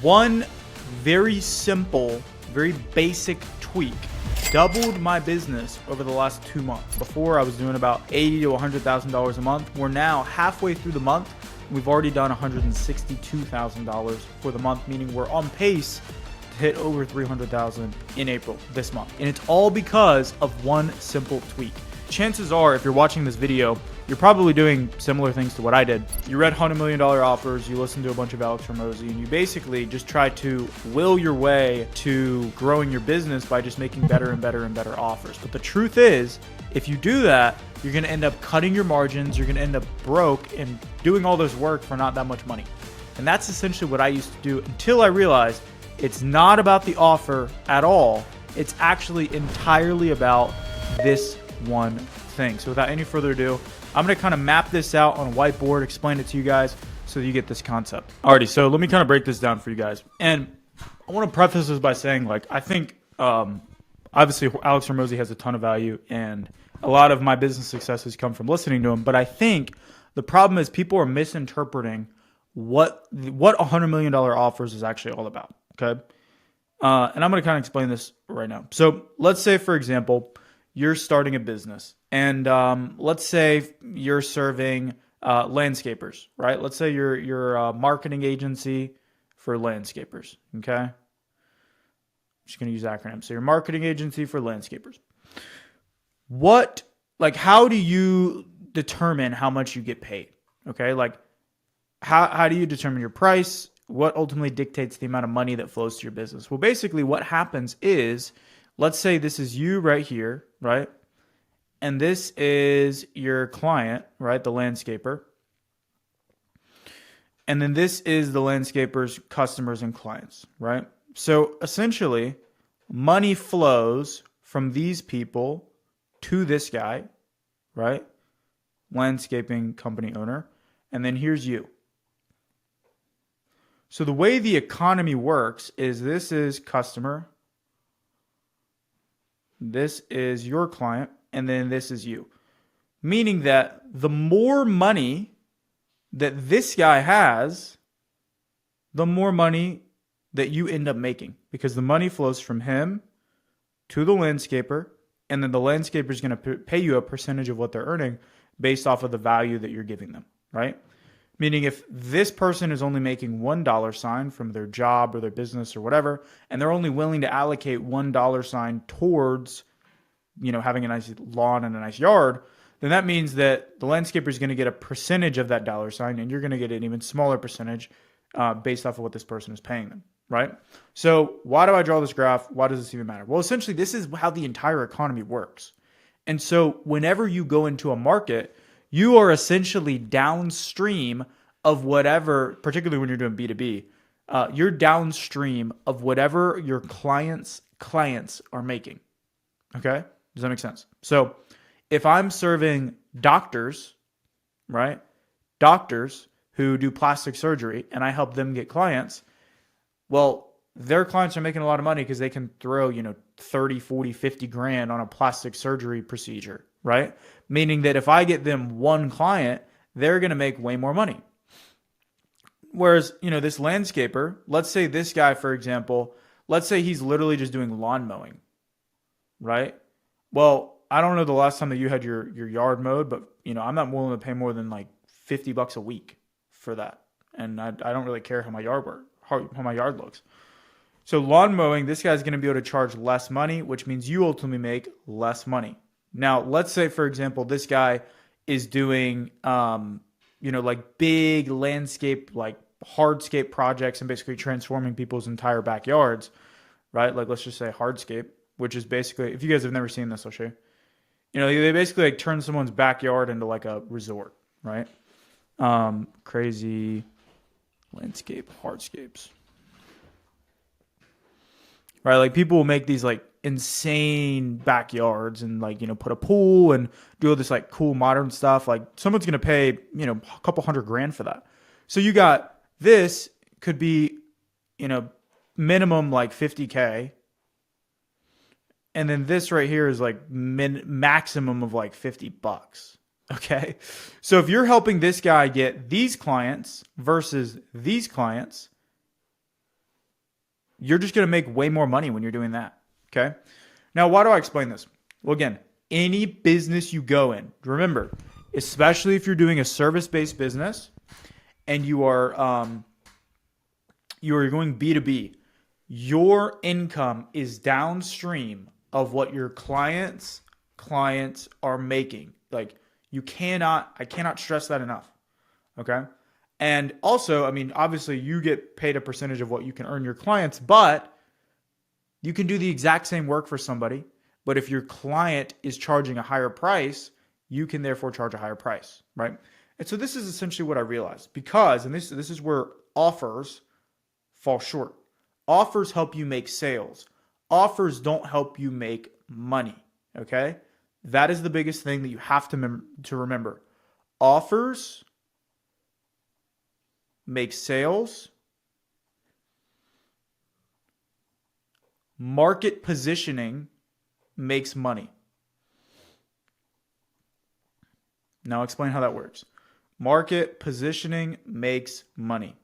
One very simple, very basic tweak doubled my business over the last 2 months. Before I was doing about $80,000 to $100,000 a month. We're now halfway through the month. We've already done $162,000 for the month, meaning we're on pace to hit over $300,000 in April this month. And it's all because of one simple tweak. Chances are, if you're watching this video, you're probably doing similar things to what I did. You read $100 million offers, you listened to a bunch of Alex Hormozi, and you basically just try to will your way to growing your business by just making better and better and better offers. But the truth is, if you do that, you're gonna end up cutting your margins, you're gonna end up broke and doing all this work for not that much money. And that's essentially what I used to do until I realized it's not about the offer at all. It's actually entirely about this one thing. So without any further ado, I'm going to kind of map this out on a whiteboard, explain it to you guys so that you get this concept. Alrighty, so let me kind of break this down for you guys. And I want to preface this by saying, like, I think obviously Alex Hormozi has a ton of value and a lot of my business successes come from listening to him. But I think the problem is people are misinterpreting what $100 million offers is actually all about. Okay. And I'm going to kind of explain this right now. So let's say, for example, you're starting a business and let's say you're serving landscapers, right? Let's say you're a marketing agency for landscapers, okay? I'm just going to use acronyms. So you're a marketing agency for landscapers. How do you determine how much you get paid? Okay, like how do you determine your price? What ultimately dictates the amount of money that flows to your business? Well, basically what happens is, let's say this is you right here, right? And this is your client, right? The landscaper. And then this is the landscaper's customers and clients, right? So essentially, money flows from these people to this guy, right? Landscaping company owner. And then here's you. So the way the economy works is this is customer, this is your client, and then this is you. Meaning that the more money that this guy has, the more money that you end up making. Because the money flows from him to the landscaper, and then the landscaper is going to pay you a percentage of what they're earning based off of the value that you're giving them, right? Meaning if this person is only making $1 from their job or their business or whatever, and they're only willing to allocate $1 towards, having a nice lawn and a nice yard, then that means that the landscaper is going to get a percentage of that $, and you're going to get an even smaller percentage based off of what this person is paying them, right? So why do I draw this graph? Why does this even matter? Well, essentially, this is how the entire economy works. And so whenever you go into a market, you are essentially downstream of whatever, particularly when you're doing B2B, you're downstream of whatever your clients' clients are making. Okay? Does that make sense? So if I'm serving doctors, right? Doctors who do plastic surgery and I help them get clients, well, their clients are making a lot of money because they can throw, 30, 40, 50 grand on a plastic surgery procedure, right? Meaning that if I get them one client, they're going to make way more money. Whereas, this landscaper, let's say this guy, for example, let's say he's literally just doing lawn mowing, right? Well, I don't know the last time that you had your yard mowed, but, I'm not willing to pay more than like $50 a week for that. And I don't really care how my yard looks. So lawn mowing, this guy's going to be able to charge less money, which means you ultimately make less money. Now, let's say, for example, this guy is doing, like big landscape, like hardscape projects and basically transforming people's entire backyards, right? Like, let's just say hardscape, which is basically, if you guys have never seen this, I'll show you. They basically like turn someone's backyard into like a resort, right? Crazy landscape hardscapes. Right, like people will make these like insane backyards and like, put a pool and do all this like cool modern stuff. Like someone's going to pay, a couple $100,000 for that. So you got this could be, minimum like $50,000. And then this right here is like maximum of like $50. Okay. So if you're helping this guy get these clients versus these clients, You're just going to make way more money when you're doing that. Okay. Now, why do I explain this? Well, again, any business you go in, remember, especially if you're doing a service-based business and you are going B2B, your income is downstream of what your clients are making. Like I cannot stress that enough. Okay. And also, I mean, obviously you get paid a percentage of what you can earn your clients, but you can do the exact same work for somebody. But if your client is charging a higher price, you can therefore charge a higher price, right? And so this is essentially what I realized and this is where offers fall short. Offers help you make sales. Offers don't help you make money, okay? That is the biggest thing that you have to remember. Offers make sales. Market positioning makes money. Now I'll explain how that works. Market positioning makes money.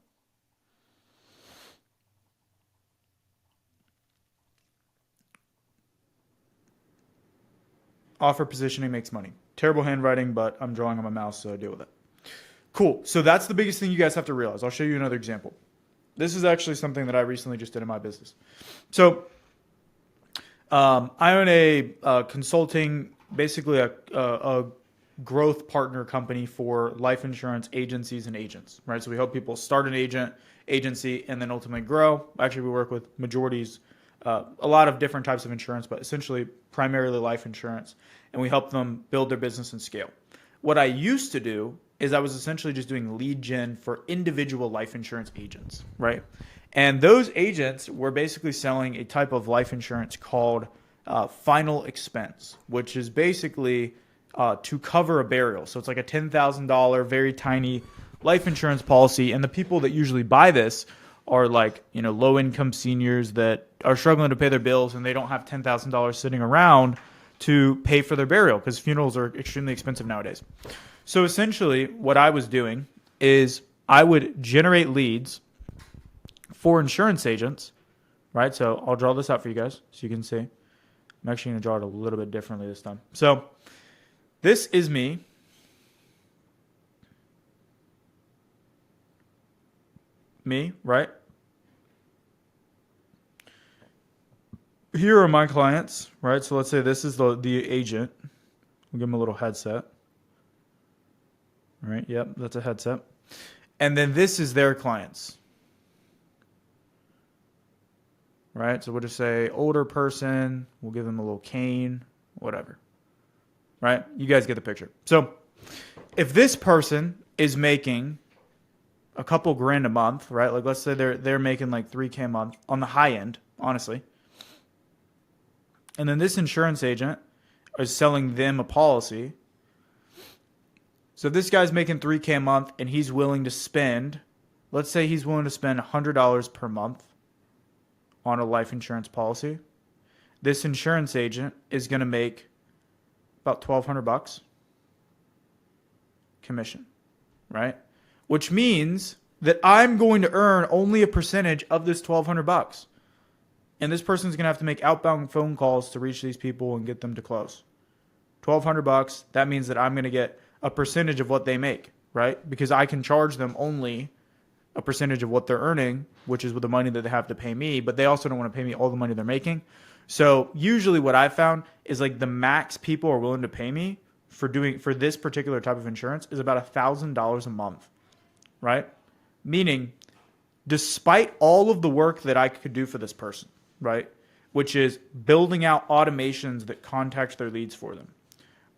Offer positioning makes money. Terrible handwriting, but I'm drawing on my mouse, so I deal with it. Cool. So that's the biggest thing you guys have to realize. I'll show you another example. This is actually something that I recently just did in my business. So I own a consulting, basically a growth partner company for life insurance agencies and agents, right? So we help people start an agency, and then ultimately grow. Actually, we work with majorities, a lot of different types of insurance, but essentially primarily life insurance, and we help them build their business and scale. What I used to do is I was essentially just doing lead gen for individual life insurance agents, right? And those agents were basically selling a type of life insurance called final expense, which is basically to cover a burial. So it's like a $10,000 very tiny life insurance policy. And the people that usually buy this are like, low income seniors that are struggling to pay their bills, and they don't have $10,000 sitting around to pay for their burial because funerals are extremely expensive nowadays. So essentially what I was doing is I would generate leads for insurance agents, right? So I'll draw this out for you guys so you can see. I'm actually going to draw it a little bit differently this time. So this is me. Right? Here are my clients, right? So let's say this is the agent. We'll give him a little headset. All right, yep, that's a headset. And then this is their clients. Right? So we'll just say older person. We'll give them a little cane, whatever. Right? You guys get the picture. So if this person is making a couple grand a month, right? Like let's say they're making like $3,000 a month on the high end, honestly. And then this insurance agent is selling them a policy. So if this guy's making $3,000 a month and he's willing to spend, let's say he's willing to spend $100 per month on a life insurance policy. This insurance agent is going to make about $1,200 commission, right? Which means that I'm going to earn only a percentage of this $1,200. And this person's going to have to make outbound phone calls to reach these people and get them to close. $1,200, that means that I'm going to get a percentage of what they make, right? Because I can charge them only a percentage of what they're earning, which is with the money that they have to pay me, but they also don't want to pay me all the money they're making. So usually what I found is like the max people are willing to pay me for this particular type of insurance is about $1,000 a month, right? Meaning, despite all of the work that I could do for this person, right? Which is building out automations that contact their leads for them,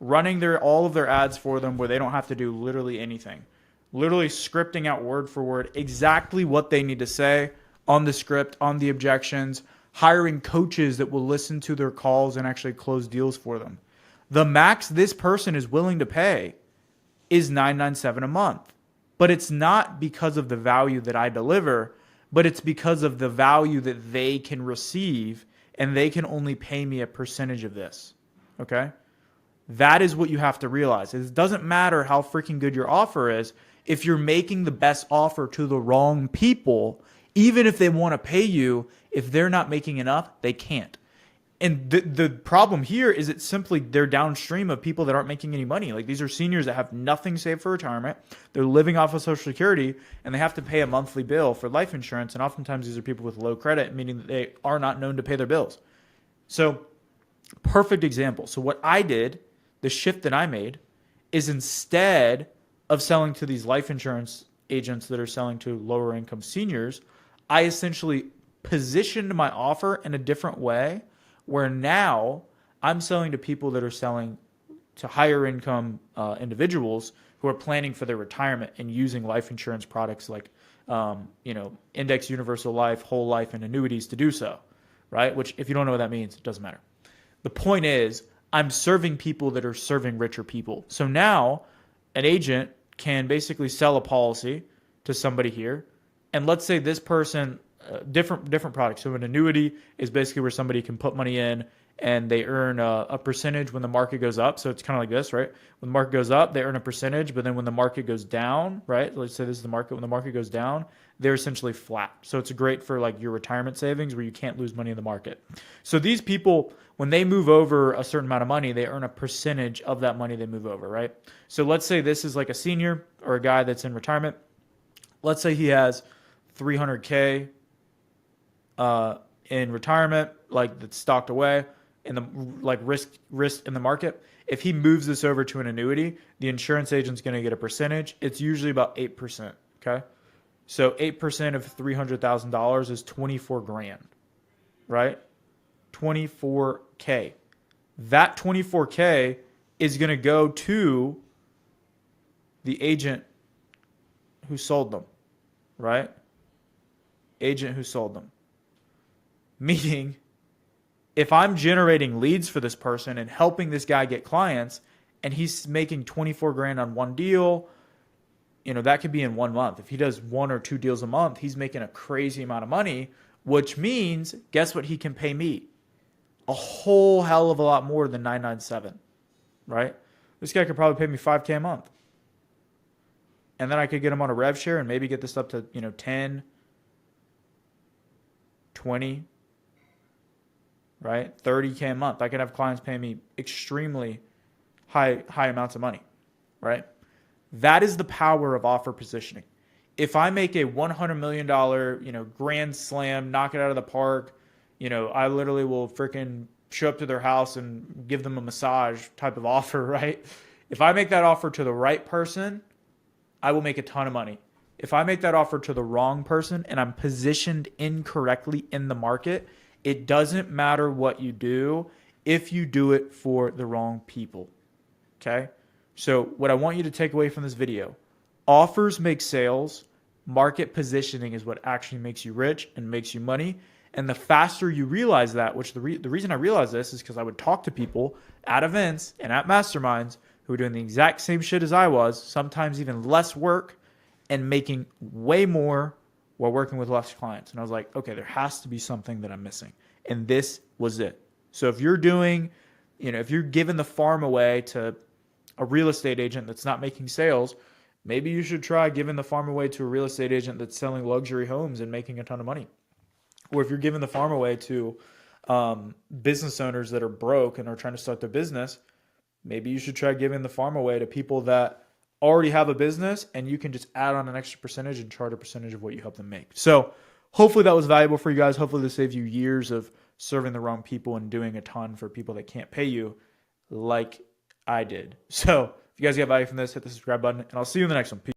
running all of their ads for them where they don't have to do literally anything, literally scripting out word for word exactly what they need to say on the script, on the objections, hiring coaches that will listen to their calls and actually close deals for them. The max this person is willing to pay is $997 a month. But it's not because of the value that I deliver, but it's because of the value that they can receive, and they can only pay me a percentage of this. Okay? That is what you have to realize. It doesn't matter how freaking good your offer is. If you're making the best offer to the wrong people, Even if they want to pay you, if they're not making enough, they can't. And the problem here is it's simply they're downstream of people that aren't making any money. Like these are seniors that have nothing saved for retirement. They're living off of Social Security and they have to pay a monthly bill for life insurance. And oftentimes these are people with low credit, meaning that they are not known to pay their bills. So perfect example. So what I did, the shift that I made is instead of selling to these life insurance agents that are selling to lower income seniors, I essentially positioned my offer in a different way where now I'm selling to people that are selling to higher income individuals who are planning for their retirement and using life insurance products like, Index Universal Life, Whole Life, and annuities to do so, right? Which if you don't know what that means, it doesn't matter. The point is I'm serving people that are serving richer people. So now an agent can basically sell a policy to somebody here. And let's say this person, different products. So an annuity is basically where somebody can put money in and they earn a percentage when the market goes up. So it's kind of like this, right? When the market goes up, they earn a percentage, but then when the market goes down, right? Let's say this is the market. When the market goes down, they're essentially flat. So it's great for like your retirement savings where you can't lose money in the market. So these people, when they move over a certain amount of money, they earn a percentage of that money they move over, right? So let's say this is like a senior or a guy that's in retirement. Let's say he has $300K in retirement, like that's stocked away in the like risk in the market. If he moves this over to an annuity, the insurance agent's going to get a percentage. It's usually about 8%. Okay. So 8% of $300,000 is 24 grand, right? 24K. That 24K is going to go to the agent who sold them, right? Agent who sold them. Meaning, if I'm generating leads for this person and helping this guy get clients and he's making 24 grand on one deal, that could be in 1 month. If he does 1 or 2 deals a month, he's making a crazy amount of money, which means, guess what he can pay me? A whole hell of a lot more than 997, right? This guy could probably pay me $5K a month. And then I could get him on a rev share and maybe get this up to, 10, 20, right? 30K a month. I could have clients paying me extremely high amounts of money, right? That is the power of offer positioning. If I make a $100 million, grand slam, knock it out of the park, I literally will freaking show up to their house and give them a massage type of offer, right? If I make that offer to the right person, I will make a ton of money. If I make that offer to the wrong person and I'm positioned incorrectly in the market, it doesn't matter what you do if you do it for the wrong people. Okay? So what I want you to take away from this video, offers make sales, market positioning is what actually makes you rich and makes you money. And the faster you realize that, which the reason I realized this is because I would talk to people at events and at masterminds who were doing the exact same shit as I was, sometimes even less work and making way more while working with less clients. And I was like, okay, there has to be something that I'm missing. And this was it. So if you're doing, if you're giving the farm away to a real estate agent that's not making sales, maybe you should try giving the farm away to a real estate agent that's selling luxury homes and making a ton of money. Or if you're giving the farm away to business owners that are broke and are trying to start their business, maybe you should try giving the farm away to people that already have a business and you can just add on an extra percentage and charge a percentage of what you help them make. So hopefully that was valuable for you guys. Hopefully this saved you years of serving the wrong people and doing a ton for people that can't pay you like I did. So if you guys get value from this, hit the subscribe button and I'll see you in the next one. Peace.